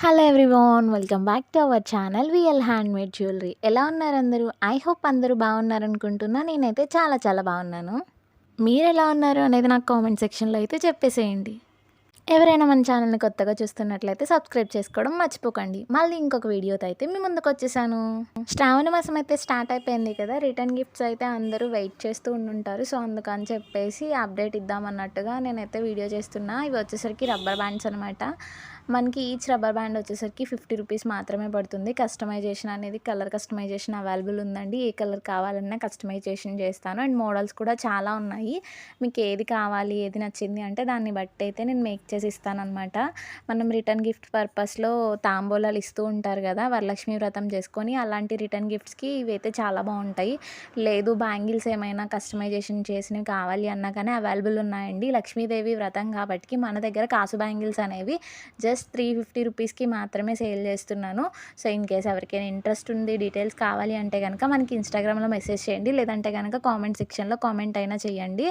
Hello everyone, welcome back to our channel VL handmade jewellery. ఎలా ఉన్నారు అందరూ? I hope అందరూ బాగున్నారనుకుంటున్నా. నేనైతే చాలా చాలా బాగున్నాను. మీరు ఎలా ఉన్నారు అనేది నాకు కామెంట్ సెక్షన్లో అయితే చెప్పేసేయండి. ఎవరైనా మన ఛానల్ని కొత్తగా చూస్తున్నట్లయితే సబ్స్క్రైబ్ చేసుకోవడం మర్చిపోకండి. మళ్ళీ ఇంకొక వీడియోతో అయితే మీ ముందుకు వచ్చేసాను. శ్రావణ మాసం అయితే స్టార్ట్ అయిపోయింది కదా. రిటర్న్ గిఫ్ట్స్ అయితే అందరూ వెయిట్ చేస్తూ ఉండుంటారు. సో అందుకని చెప్పేసి అప్డేట్ ఇద్దామన్నట్టుగా నేనైతే వీడియో చేస్తున్నా. ఇవి వచ్చేసరికి రబ్బర్ బ్యాండ్స్ అనమాట. మనకి ఈచ్ రబ్బర్ బ్యాండ్ వచ్చేసరికి 50 రూపీస్ మాత్రమే పడుతుంది. కస్టమైజేషన్ అనేది కలర్ కస్టమైజేషన్ అవైలబుల్ ఉందండి. ఏ కలర్ కావాలన్నా కస్టమైజేషన్ చేస్తాను. అండ్ మోడల్స్ కూడా చాలా ఉన్నాయి. మీకు ఏది కావాలి, ఏది నచ్చింది అంటే దాన్ని బట్టి అయితే నేను మేక్ చేసి ఇస్తానన్నమాట. మనం రిటర్న్ గిఫ్ట్ పర్పస్లో తాంబూలాలు ఇస్తూ ఉంటారు కదా, వరలక్ష్మి వ్రతం చేసుకొని. అలాంటి రిటర్న్ గిఫ్ట్స్కి ఇవైతే చాలా బాగుంటాయి. లేదు బ్యాంగిల్స్ ఏమైనా కస్టమైజేషన్ చేసినవి కావాలి అన్నా కానీ అవైలబుల్ ఉన్నాయండి. లక్ష్మీదేవి వ్రతం కాబట్టి మన దగ్గర కాసు బ్యాంగిల్స్ అనేవి జస్ట్ 350 రూపీస్కి మాత్రమే సేల్ చేస్తున్నాను. సో ఇన్ కేస్ ఎవరికైనా ఇంట్రెస్ట్ ఉంది, డీటెయిల్స్ కావాలి అంటే కనుక మనకి ఇన్స్టాగ్రామ్లో మెసేజ్ చేయండి. లేదంటే కనుక కామెంట్ సెక్షన్లో కామెంట్ అయినా చేయండి.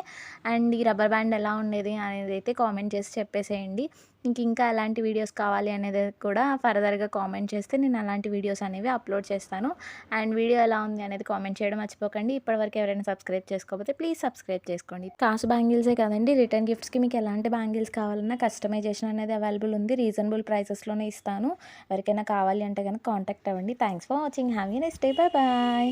అండ్ ఈ రబ్బర్ బ్యాండ్ ఎలా ఉండేది అనేది అయితే కామెంట్ చేసి చెప్పేసేయండి. ఇంకా ఎలాంటి వీడియోస్ కావాలి అనేది కూడా ఫర్దర్గా కామెంట్ చేస్తే నేను అలాంటి వీడియోస్ అనేవి అప్లోడ్ చేస్తాను. అండ్ వీడియో ఎలా ఉంది అనేది కామెంట్ చేయడం మర్చిపోకండి. ఇప్పటివరకు ఎవరైనా సబ్స్క్రైబ్ చేసుకోకపోతే ప్లీజ్ సబ్స్క్రైబ్ చేసుకోండి. కాసు బ్యాంగిల్సే కదండి, రిటర్న్ గిఫ్ట్స్కి మీకు ఎలాంటి బ్యాంగిల్స్ కావాలన్నా కస్టమైజేషన్ అనేది అవైలబుల్ ఉంది. రీజనబుల్ ప్రైసెస్లోనే ఇస్తాను. ఎవరికైనా కావాలి అంటే కనుక కాంటాక్ట్ అవ్వండి. Thanks for watching. Have a nice day. Bye bye.